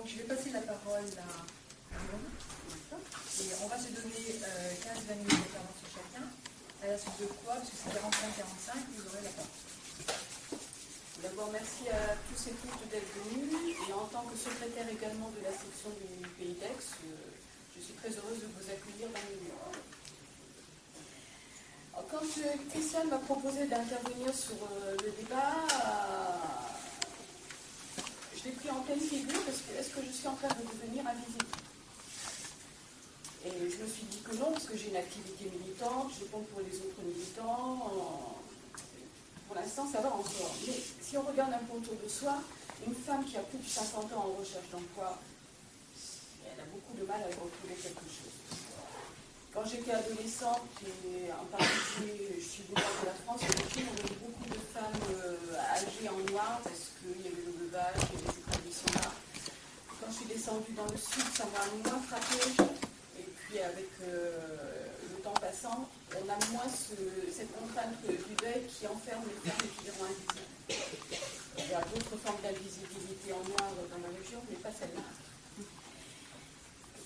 Donc je vais passer la parole à Guillaume. Et on va se donner 15-20 minutes d'intervention chacun. À la suite de quoi, parce que c'est 45-45, vous aurez la parole. D'abord, merci à tous et toutes d'être venus. Et en tant que secrétaire également de la section du Pays d'Aix, je suis très heureuse de vous accueillir dans le lieu. Quand Christiane m'a proposé d'intervenir sur le débat, je l'ai pris en pleine figure parce que est-ce que je suis en train de devenir invisible? Et je me suis dit que non, parce que j'ai une activité militante, je compte pour les autres militants. Pour l'instant, ça va encore. Mais si on regarde un peu autour de soi, une femme qui a plus de 50 ans en recherche d'emploi, elle a beaucoup de mal à retrouver quelque chose. Quand j'étais adolescente, et en particulier, je suis venue de la France, on avait beaucoup de femmes âgées en noir parce qu'il y avait le veuvage, il y avait ces traditions-là. Quand je suis descendue dans le sud, ça m'a moins frappée. Et puis avec le temps passant, on a moins cette contrainte du deuil qui enferme les femmes et qui les rend invisibles. Il y a d'autres formes d'invisibilité en noir dans la région, mais pas celle-là.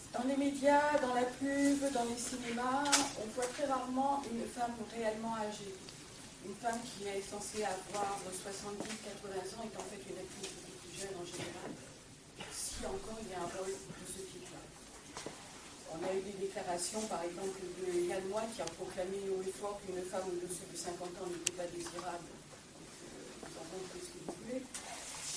Dans les médias, dans la pub, dans les cinémas, on voit très rarement une femme réellement âgée. Une femme qui est censée avoir 70-80 ans est en fait une actrice beaucoup plus jeune en général. Si encore il y a un rôle de ce type-là. On a eu des déclarations, par exemple, de Yann Moix qui a proclamé haut et fort qu'une femme au-dessus de 50 ans n'était pas désirable. Vous en comprenez ce que vous voulez.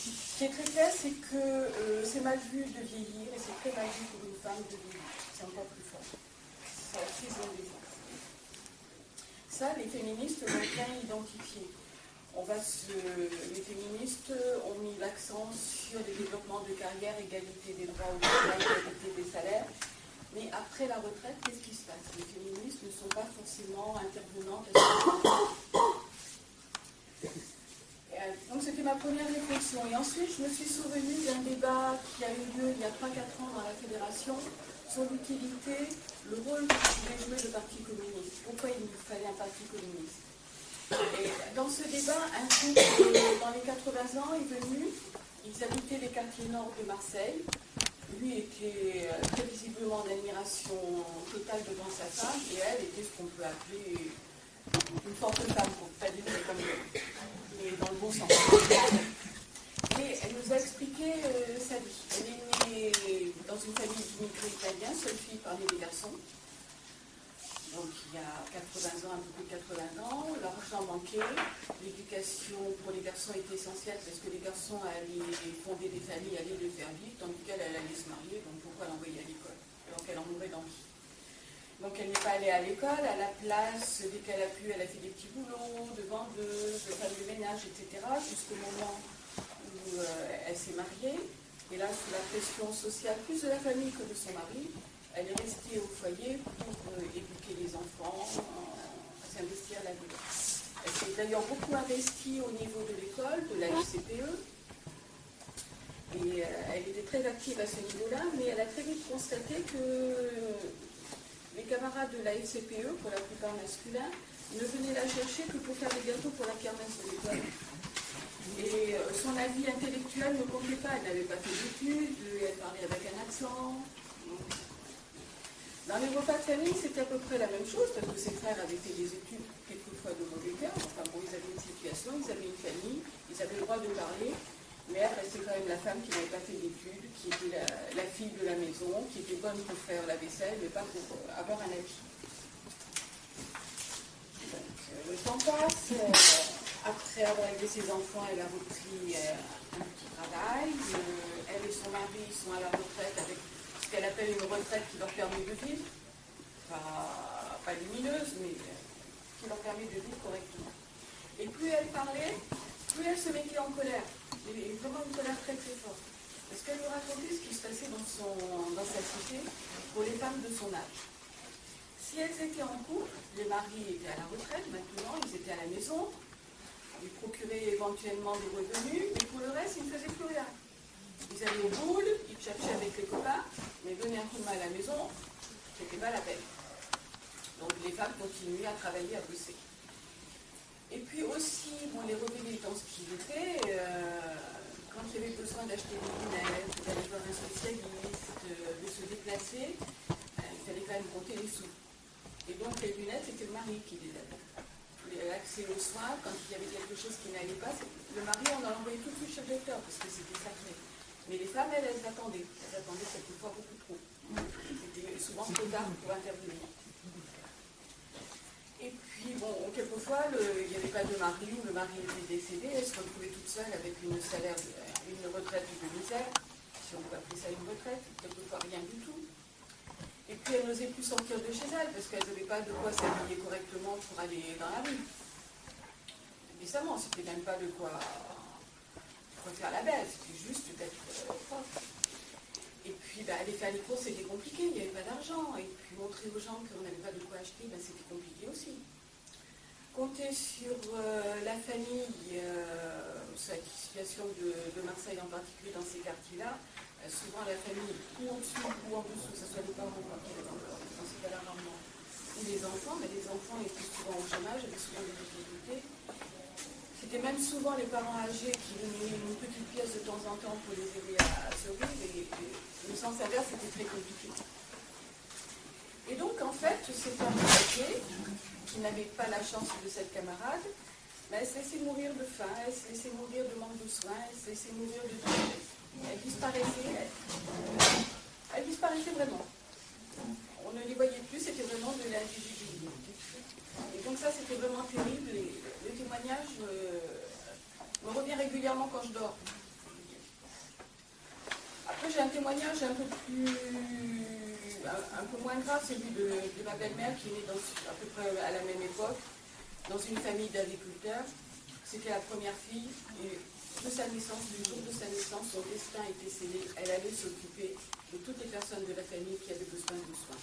Ce qui est très clair, c'est que c'est mal vu de vieillir et c'est très mal vu pour une femme de vieillir. C'est encore plus fort. Ça attise les gens. Ça, les féministes l'ont bien identifié. Les féministes ont mis l'accent sur les développements de carrière, égalité des droits au travail, égalité des salaires. Mais après la retraite, qu'est-ce qui se passe? Les féministes ne sont pas forcément intervenantes. Donc c'était ma première réflexion. Et ensuite, je me suis souvenue d'un débat qui a eu lieu il y a 3-4 ans dans la Fédération sur l'utilité, le rôle que pouvait jouer le Parti communiste. Pourquoi il nous fallait un Parti communiste? Et dans ce débat, un couple dans les 80 ans est venu. Ils habitaient les quartiers nord de Marseille. Lui était très visiblement en admiration totale devant sa femme, et elle était ce qu'on peut appeler une forte femme, pour ne pas dire comme mais dans le bon sens. Et elle nous a expliqué sa vie. Elle est née dans une famille d'immigrés italiens, seule fille parmi les garçons. Donc il y a 80 ans, un peu plus de 80 ans, l'argent manquait, l'éducation pour les garçons était essentielle parce que les garçons allaient fonder des familles, allaient les faire vivre, tandis qu'elle allait se marier, donc pourquoi l'envoyer à l'école? Donc elle en mourait d'envie. Donc elle n'est pas allée à l'école, à la place, dès qu'elle a pu, elle a fait des petits boulots, de vendeuse, de femme de ménage, etc., jusqu'au moment où elle s'est mariée. Et là, sous la pression sociale, plus de la famille que de son mari, elle est restée au foyer pour éduquer les enfants, s'investir là-dedans. Elle s'est d'ailleurs beaucoup investie au niveau de l'école, de la FCPE. Et elle était très active à ce niveau-là, mais elle a très vite constaté que les camarades de la FCPE, pour la plupart masculins, ne venaient la chercher que pour faire des gâteaux pour la kermesse de l'école. Et son avis intellectuel ne comptait pas. Elle n'avait pas fait d'études, elle parlait avec un accent. Dans les repas de famille, c'était à peu près la même chose, parce que ses frères avaient fait des études quelquefois de mauvais cœur. Enfin bon, ils avaient une situation, ils avaient une famille, ils avaient le droit de parler, mais elle restait quand même la femme qui n'avait pas fait d'études, qui était la fille de la maison, qui était bonne pour faire la vaisselle, mais pas pour avoir un avis. Donc, le temps passe. Après avoir élevé ses enfants, elle a repris un petit travail. Elle et son mari sont à la retraite avec qu'elle appelle une retraite qui leur permet de vivre, pas lumineuse, mais qui leur permet de vivre correctement. Et plus elle parlait, plus elle se mettait en colère, et vraiment une colère très très forte. Parce qu'elle nous racontait ce qui se passait dans sa cité pour les femmes de son âge. Si elles étaient en couple, les maris étaient à la retraite, maintenant ils étaient à la maison, ils procuraient éventuellement des revenus, mais pour le reste, ils ne faisaient plus rien. Ils allaient au boule, ils cherchaient avec les copains, mais donner un coup de main à la maison, c'était pas la peine. Donc les femmes continuaient à travailler, à bosser. Et puis aussi, bon, les revenus étant ce qu'ils étaient, quand il y avait besoin d'acheter des lunettes, d'aller voir un spécialiste, les sous. Et donc les lunettes, c'était le mari qui les avait. L'accès aux soins, quand il y avait quelque chose qui n'allait pas, le mari, on en envoyait tout de suite chez le docteur, parce que c'était sacré. Mais les femmes, elles attendaient. Elles attendaient quelquefois beaucoup trop. C'était souvent trop tard pour intervenir. Et puis, bon, quelquefois, il n'y avait pas de mari ou le mari était décédé, elle se retrouvait toute seule avec une retraite de misère, si on peut appeler ça une retraite, quelquefois rien du tout. Et puis, elle n'osait plus sortir de chez elle, parce qu'elle n'avait pas de quoi s'habiller correctement pour aller dans la rue. Décemment, c'était même pas de quoi faire la belle, c'était juste d'être propre. Et puis, aller faire les courses, c'était compliqué, il n'y avait pas d'argent. Et puis, montrer aux gens qu'on n'avait pas de quoi acheter, c'était compliqué aussi. Compter sur la famille, sur la situation de Marseille en particulier dans ces quartiers-là, souvent la famille ou en dessous ou en dessous, que ce soit les parents quand il y avait encore, dans ces cas-là rarement, ou les enfants, mais les enfants étaient souvent au chômage, avaient souvent des difficultés. C'était même souvent les parents âgés qui venaient une petite pièce de temps en temps pour les aider à survivre, et le sens inverse était très compliqué. Et donc, en fait, c'est un retraité qui n'avait pas la chance de cette camarade, mais elle se laissait mourir de faim, elle se laissait mourir de manque de soins, elle se laissait mourir de tristesse. Elle disparaissait vraiment. On ne les voyait plus, c'était vraiment de l'individualité. Et donc ça, c'était vraiment terrible. Et le témoignage me revient régulièrement quand je dors. Après, j'ai un témoignage un peu moins grave, celui de ma belle-mère qui est née à peu près à la même époque, dans une famille d'agriculteurs. C'était la première fille, et de sa naissance, du jour de sa naissance, son destin était scellé. Elle allait s'occuper de toutes les personnes de la famille qui avaient besoin de soins.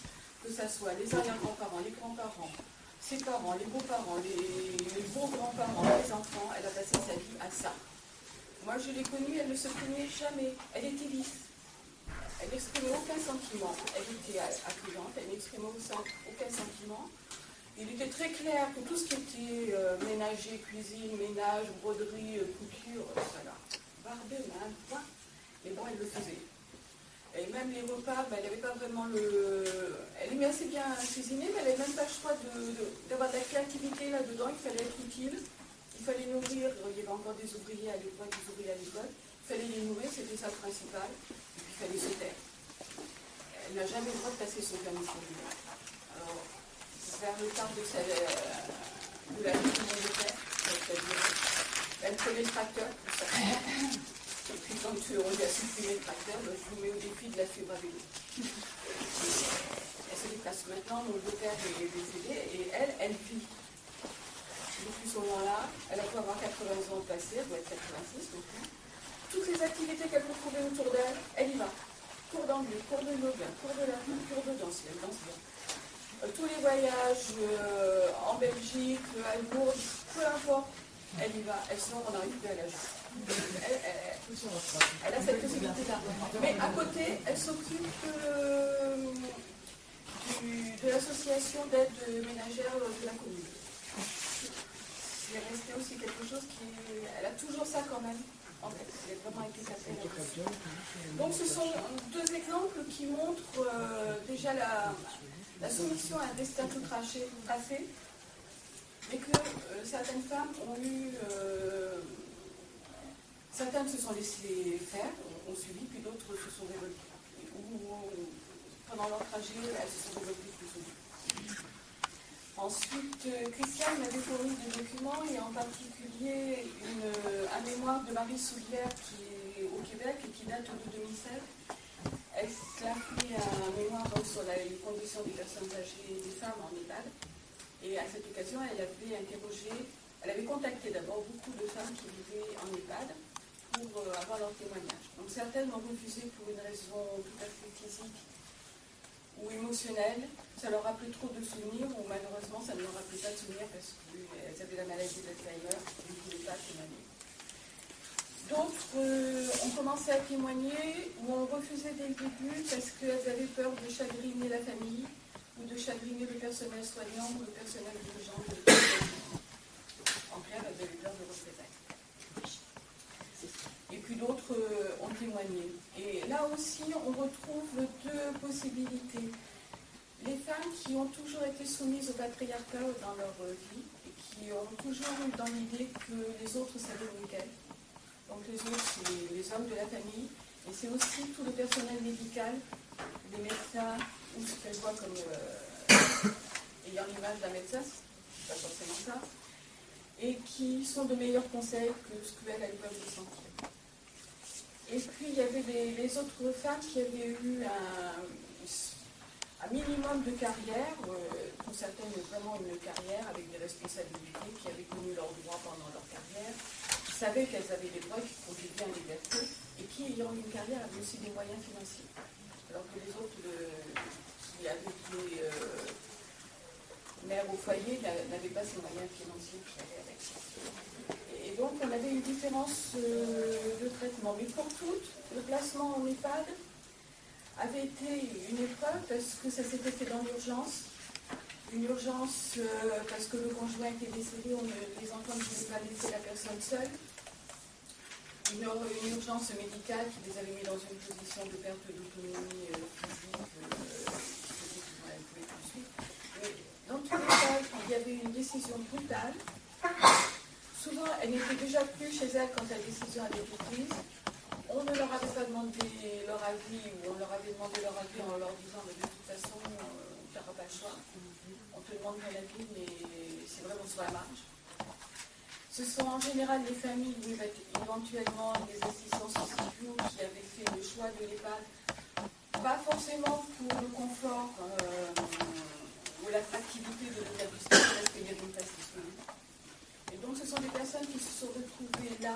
Que ce soit les arrière-grands-parents, les grands-parents, ses parents, les beaux-parents, les beaux-grands-parents, les enfants, elle a passé sa vie à ça. Moi, je l'ai connue, elle ne se plaignait jamais. Elle était lisse. Elle n'exprimait aucun sentiment. Elle était accueillante, elle n'exprimait aucun sentiment. Il était très clair que tout ce qui était ménager, cuisine, ménage, broderie, couture, ça là, barbait, même, point. Et bon, elle le faisait. Et même les repas, elle n'avait pas vraiment Elle aimait assez bien cuisiner, mais elle n'avait même pas le choix d'avoir de la créativité là-dedans. Il fallait être utile, il fallait nourrir. Il y avait encore des ouvriers à l'époque, des ouvriers à l'école. Il fallait les nourrir, c'était ça le principal. Et puis il fallait se taire. Elle n'a jamais le droit de passer son permis de conduire. Alors, vers le temps de la vie de mon père, c'est-à-dire, elle prenait le tracteur pour ça. Et puis quand on lui a supprimé le tracteur, je vous mets au défi de la suivre à vélo. Elle se déplace maintenant, mon beau-père est décédé, et elle vit. Depuis ce moment-là, elle a pu avoir 80 ans passés, elle doit être 86 non plus. Toutes les activités qu'elle peut trouver autour d'elle, elle y va. Cours d'anglais, cours de yoga, cours de latin, cours de danse, elle danse bien. Tous les voyages en Belgique, à Lourdes, peu importe, elle y va, elle sort, on n'arrive plus à la jouer. Elle a cette possibilité-là. Mais à côté, elle s'occupe de l'association d'aide ménagère de la commune. C'est resté aussi quelque chose elle a toujours ça quand même. En fait, elle a vraiment été capée. Donc ce sont deux exemples qui montrent déjà la soumission à un destin tout tracé, mais que certaines femmes ont eu... certaines se sont laissées faire, ont suivi, puis d'autres se sont révoltées. Pendant leur trajet, elles se sont révoltées plus ou moins. Ensuite, Christiane m'avait fourni des documents, et en particulier un mémoire de Marie Soulière qui est au Québec et qui date de 2007. Elle a fait un mémoire sur les conditions des personnes âgées et des femmes en EHPAD. Et à cette occasion, elle avait contacté d'abord beaucoup de femmes qui vivaient en EHPAD pour avoir leur témoignage. Donc certaines ont refusé pour une raison tout à fait physique ou émotionnelle. Ça leur rappelait trop de souvenirs, ou malheureusement ça ne leur rappelait pas de souvenirs parce qu'elles avaient la maladie d'Alzheimer et ne pouvaient pas témoigner. D'autres ont commencé à témoigner ou ont refusé dès le début parce qu'elles avaient peur de chagriner la famille ou de chagriner le personnel soignant ou le personnel dirigeant de l'établissement. En clair, elles avaient peur de représailles. Et puis d'autres ont témoigné. Et là aussi, on retrouve deux possibilités. les femmes qui ont toujours été soumises au patriarcat dans leur vie et qui ont toujours eu dans l'idée que les autres savaient mieux qu'elles. Donc les autres, c'est les hommes de la famille, et c'est aussi tout le personnel médical, les médecins, ou ce qu'elles voient comme ayant l'image d'un médecin, c'est pas forcément ça, et qui sont de meilleurs conseils que ce qu'elles peuvent ressentir. Et puis il y avait les autres femmes qui avaient eu un minimum de carrière, pour certaines vraiment une carrière avec des responsabilités, qui avaient connu leurs droits pendant leur carrière, qui savaient qu'elles avaient des droits, qui conduisaient en liberté, et qui, ayant eu une carrière, avaient aussi des moyens financiers. Alors que les autres qui avaient été mères au foyer n'avaient pas ces moyens financiers qui allaient avec. Et donc on avait une différence de traitement. Mais pour toutes, le placement en EHPAD avait été une épreuve parce que ça s'était fait dans l'urgence. Une urgence parce que le conjoint était décédé, les enfants ne voulaient pas laisser la personne seule. Une urgence médicale qui les avait mis dans une position de perte d'autonomie physique, elle pouvait tout de suite. Mais dans tous les cas, il y avait une décision brutale. Souvent, elle n'était déjà plus chez elle quand la décision avait été prise. On ne leur avait pas demandé leur avis, ou on leur avait demandé leur avis en leur disant mais de toute façon, tu n'auras pas le choix. On te demande ton avis, mais c'est vraiment sur la marge. Ce sont en général les familles, éventuellement des assistants sociaux qui avaient fait le choix de l'EHPAD, pas forcément pour le confort ou l'attractivité de l'établissement, parce qu'il y avait une place disponible. Et donc ce sont des personnes qui se sont retrouvées là,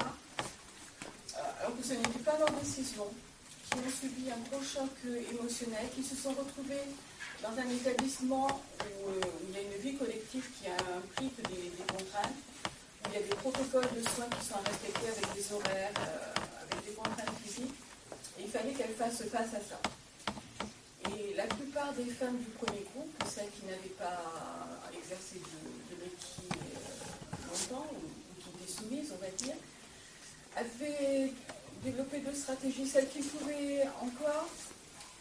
alors que ce n'était pas leur décision, qui ont subi un gros choc émotionnel, qui se sont retrouvées dans un établissement où il y a une vie collective qui a un prix que des contraintes, où il y a des protocoles de soins qui sont respectés avec des horaires, avec des contraintes physiques, et il fallait qu'elles fassent face à ça. Et la plupart des femmes du premier groupe, celles qui n'avaient pas exercé de métier longtemps, ou qui étaient soumises, on va dire, avaient développé deux stratégies. Celles qui pouvaient encore,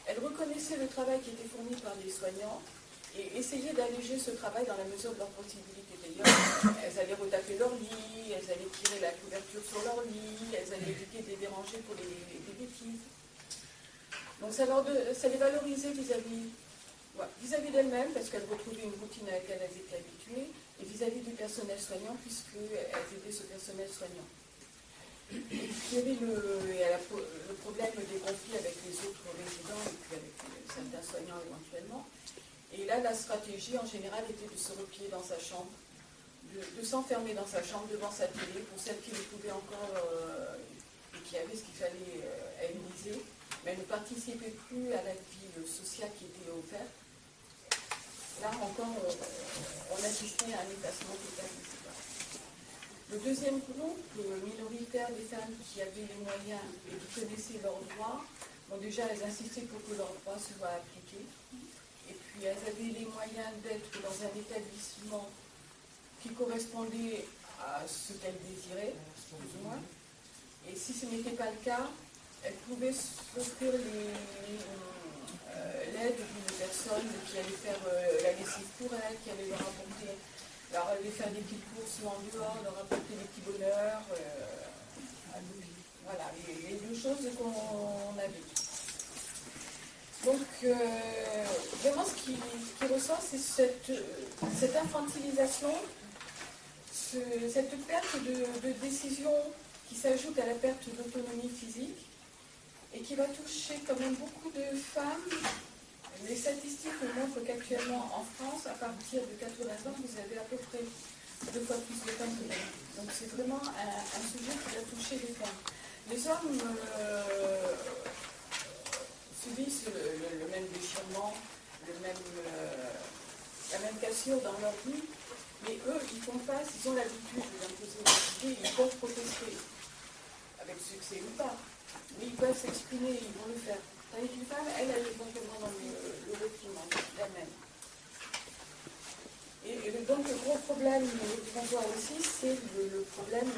elles reconnaissaient le travail qui était fourni par les soignants et essayaient d'alléger ce travail dans la mesure de leurs possibilités. D'ailleurs, elles allaient retaper leur lit, elles allaient tirer la couverture sur leur lit, elles allaient éviter de les déranger pour des bêtises. Donc ça les valorisait vis-à-vis d'elles-mêmes, parce qu'elles retrouvaient une routine à laquelle elles étaient habituées, et vis-à-vis du personnel soignant, puisqu'elles aidaient ce personnel soignant. Et puis il y avait le problème des conflits avec les autres résidents, et puis avec certains soignants éventuellement. Et là, la stratégie en général était de se replier dans sa chambre, de s'enfermer dans sa chambre devant sa télé, pour celles qui le pouvaient encore et qui avaient ce qu'il fallait réaliser, mais ne participaient plus à la vie sociale qui était offerte. Là encore, on assistait à un effacement total de ces femmes. Le deuxième groupe, minoritaire des femmes qui avaient les moyens et qui connaissaient leurs droits, déjà elles insistaient pour que leurs droits soient appliqués. Et puis elles avaient les moyens d'être dans un établissement qui correspondait à ce qu'elles désiraient, plus ou moins. Et si ce n'était pas le cas, elles pouvaient s'offrir l'aide d'une personne qui allait faire la lessive pour elles, qui allait leur apporter, leur aller faire des petites courses en dehors, leur apporter des petits bonheurs. Voilà, les deux choses qu'on avait. Donc, vraiment, ce qui ressort, c'est cette infantilisation, cette perte de décision qui s'ajoute à la perte d'autonomie physique et qui va toucher quand même beaucoup de femmes. Les statistiques montrent qu'actuellement en France, à partir de 80 ans, vous avez à peu près 2 fois plus de femmes que d'hommes. Donc c'est vraiment un sujet qui va toucher les femmes. Les hommes subissent le même déchirement, la même cassure dans leur vie, mais eux, ils font face, ils ont l'habitude d'imposer leur idée, ils peuvent protester, avec succès ou pas, mais ils peuvent s'exprimer, ils vont le faire. Tandis qu'une femme, elle est complètement dans le réprimant d'elle-même. Et donc le gros problème qu'on voit aussi, c'est le problème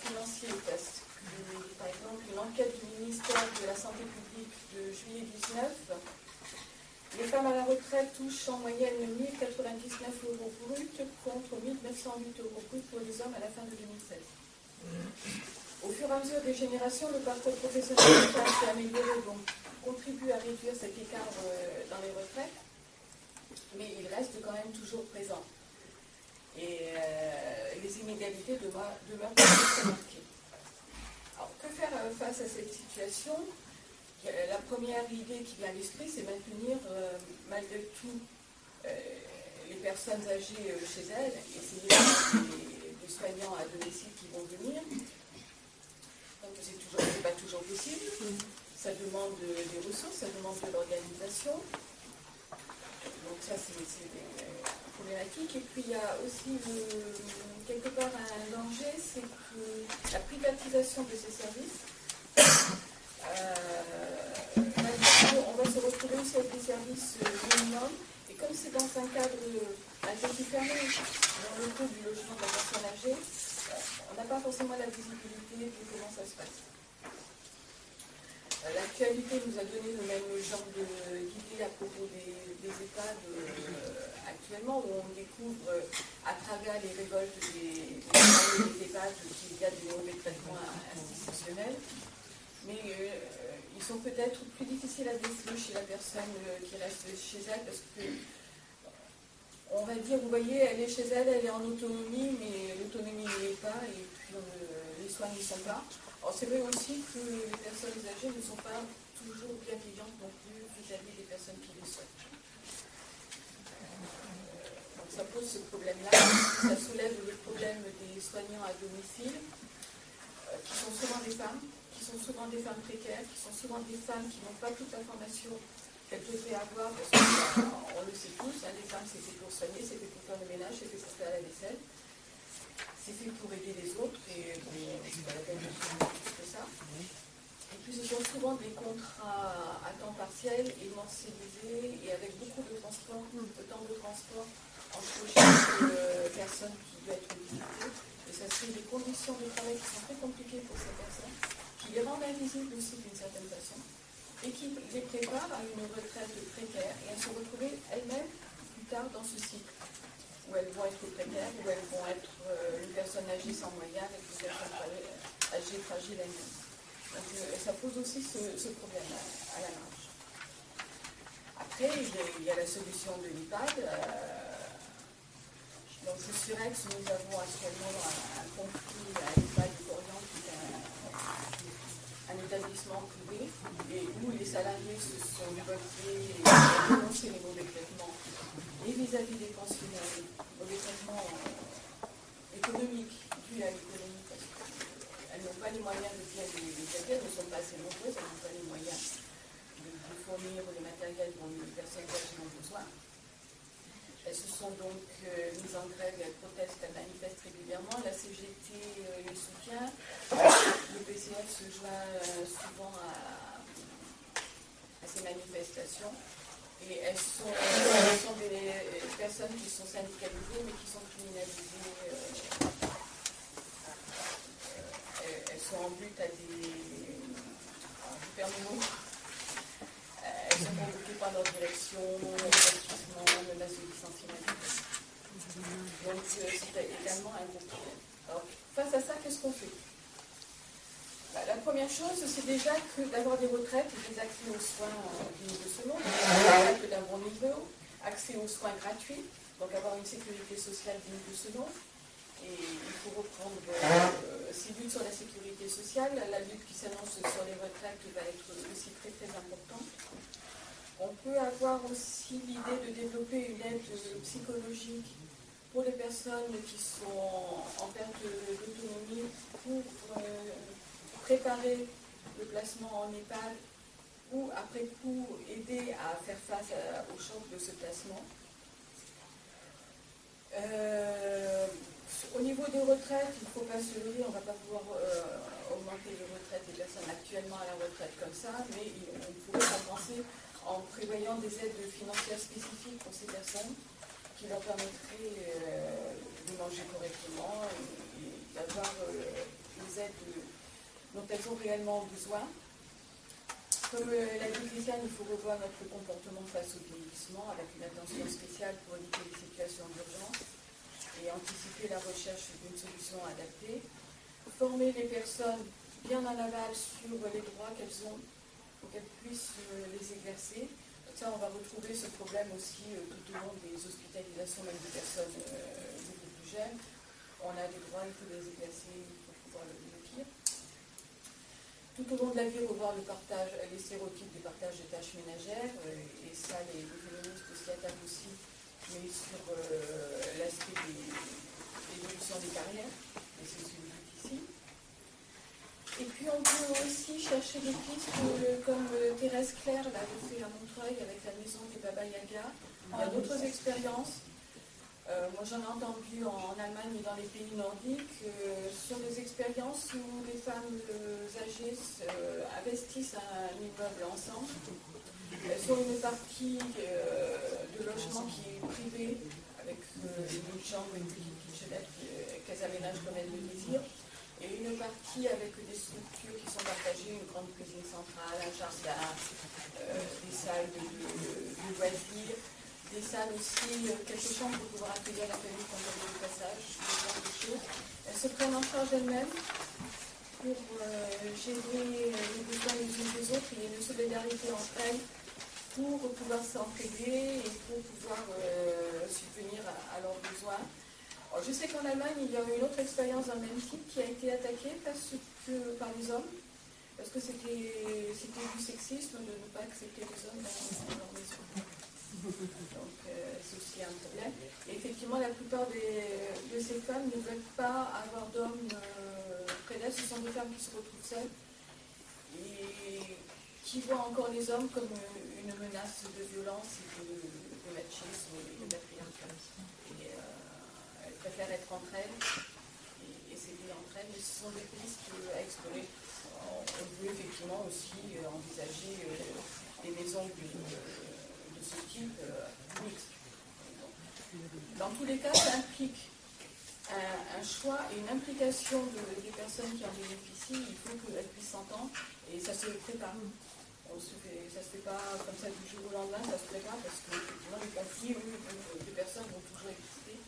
financier, parce que, par exemple, une enquête du ministère de la Santé publique de juillet 19, les femmes à la retraite touchent en moyenne 1 099 € brut contre 1 908 € brut pour les hommes à la fin de 2016. Au fur et à mesure des générations, le parcours professionnel s'est amélioré, donc contribue à réduire cet écart dans les retraites, mais il reste quand même toujours présent. Et les inégalités demeurent très marquées. Alors, que faire face à cette situation ? La première idée qui vient à l'esprit, c'est maintenir malgré tout les personnes âgées chez elles, essayer d'avoir des soignants à domicile qui vont venir. Donc c'est pas toujours possible. Ça demande des ressources, ça demande de l'organisation. Donc ça c'est problématique. Et puis il y a aussi quelque part un danger, c'est que la privatisation de ces services, on va se retrouver aussi avec des services minimums. Et comme c'est dans un cadre un peu plus fermé, dans le coût du logement de la personne âgée, on n'a pas forcément la visibilité de comment ça se passe. L'actualité nous a donné le même genre d'idée à propos des EHPAD actuellement, où on découvre à travers les révoltes des EHPAD qu'il y a des mauvais traitements institutionnels. Mais ils sont peut-être plus difficiles à déceler chez la personne qui reste chez elle, parce que on va dire, vous voyez, elle est chez elle, elle est en autonomie, mais l'autonomie n'y est pas, et puis les soins n'y sont pas. Alors c'est vrai aussi que les personnes âgées ne sont pas toujours bienveillantes non plus vis-à-vis des personnes qui les soignent. Donc ça pose ce problème-là, ça soulève le problème des soignants à domicile, qui sont souvent des femmes précaires, qui sont souvent des femmes qui n'ont pas toute la formation qu'elles devraient avoir, parce qu'on le sait tous, les femmes c'est fait pour soigner, c'est fait pour faire le ménage, c'est fait pour faire la vaisselle, c'est fait pour aider les autres, et bon, c'est pas la peine de faire plus que ça. Et puis ce sont souvent des contrats à temps partiel, émancilisés, et avec beaucoup de transport, de temps de transport entre chaque personne qui doit être visitée. Et ça crée des conditions de travail qui sont très compliquées pour ces personnes, qui les rendent invisibles aussi d'une certaine façon, et qui les préparent à une retraite précaire et à se retrouver elles-mêmes plus tard dans ce cycle, où elles vont être précaires, où elles vont être une personne âgée sans moyens avec une personne âgée fragile elle-même. Donc ça pose aussi ce problème à la marge. Après, il y a la solution de l'EHPAD. Donc, chez Surex, nous avons actuellement un conflit à l'EHPAD de Corian, qui est un établissement privé, et où les salariés se sont révoltés et ont dénoncé les mauvais traitements, et vis-à-vis des pensionnaires, les mauvais traitements économiques, dus à l'économie, parce qu'elles n'ont pas les moyens de bien les traiter, elles ne sont pas assez nombreuses, elles n'ont pas les moyens de fournir le matériel dont les personnes âgées ont besoin. Elles se sont donc mises en grève, elles protestent, elles manifestent régulièrement. La CGT les soutient. Le PCF se joint souvent à ces manifestations. Et elles sont des personnes qui sont syndicalisées, mais qui sont criminalisées. Elles sont en but à des... je perds le mot. Elles sont convoquées par leur direction, avertissement, menace de licenciement. Donc c'est également un gros problème. Alors, face à ça, qu'est-ce qu'on fait ? La première chose, c'est déjà d'avoir des retraites et des accès aux soins dignes de ce nom, des retraites d'un bon niveau, accès aux soins gratuits, donc avoir une sécurité sociale digne de ce nom. Et il faut reprendre ces luttes sur la sécurité sociale. La lutte qui s'annonce sur les retraites va être aussi très très importante. On peut avoir aussi l'idée de développer une aide psychologique pour les personnes qui sont en perte d'autonomie pour préparer le placement en EHPAD ou après coup aider à faire face au choc de ce placement. Au niveau des retraites, il ne faut pas se leurrer, on ne va pas pouvoir augmenter les retraites des personnes actuellement à la retraite comme ça, mais on pourrait compenser en prévoyant des aides financières spécifiques pour ces personnes qui leur permettraient de manger correctement et d'avoir les aides dont elles ont réellement besoin. Comme l'a dit Christiane, il faut revoir notre comportement face au vieillissement avec une attention spéciale pour éviter les situations d'urgence et anticiper la recherche d'une solution adaptée. Former les personnes bien en aval sur les droits qu'elles ont pour qu'elles puissent les exercer. Ça, on va retrouver ce problème aussi tout au long des hospitalisations, même des personnes beaucoup plus jeunes. On a des droits, il faut les exercer, il faut pouvoir le dire. Tout au long de la vie, revoir le partage, les stéréotypes du partage de tâches ménagères, et ça, les féministes s'y attaquent aussi, mais sur l'aspect de l'évolution des carrières, et c'est ce que je dis ici. Et puis on peut aussi chercher des pistes comme Thérèse Claire l'avait fait à Montreuil avec la maison des Baba Yaga. Il y a d'autres expériences. Moi j'en ai entendu en Allemagne et dans les pays nordiques sur des expériences où les femmes âgées investissent un immeuble ensemble. Sur une partie de logement qui est privée avec une chambre, une petite kitchenette qu'elles aménagent comme elles le désirent. Et une partie avec des structures qui sont partagées, une grande cuisine centrale, un jardin, des salles de loisirs, des salles aussi, quelques chambres pour pouvoir accueillir la famille quand il y a du passage, ce genre de choses. Elles se prennent en charge elles-mêmes pour gérer les besoins les unes des autres. Il y a une solidarité entre elles pour pouvoir s'entraider et pour pouvoir subvenir à leurs besoins. Alors, je sais qu'en Allemagne, il y avait une autre expérience d'un même type qui a été attaquée par les hommes, parce que c'était du sexisme de ne pas accepter les hommes dans leur maison. Donc, c'est aussi un problème. Et effectivement, la plupart de ces femmes ne veulent pas avoir d'hommes près d'elles. Ce sont des femmes qui se retrouvent seules et qui voient encore les hommes comme une menace de violence et de machisme et de patriarcat. Elles préfèrent être entre elles et s'aider entre elles, mais ce sont des pistes à explorer. On peut effectivement aussi envisager des maisons de ce type mixtes. Dans tous les cas, ça implique un choix et une implication des personnes qui en bénéficient. Il faut qu'elles puissent s'entendre et ça se prépare. Ça ne se fait pas comme ça du jour au lendemain, ça se prépare parce que effectivement, les conflits, des personnes vont toujours exister.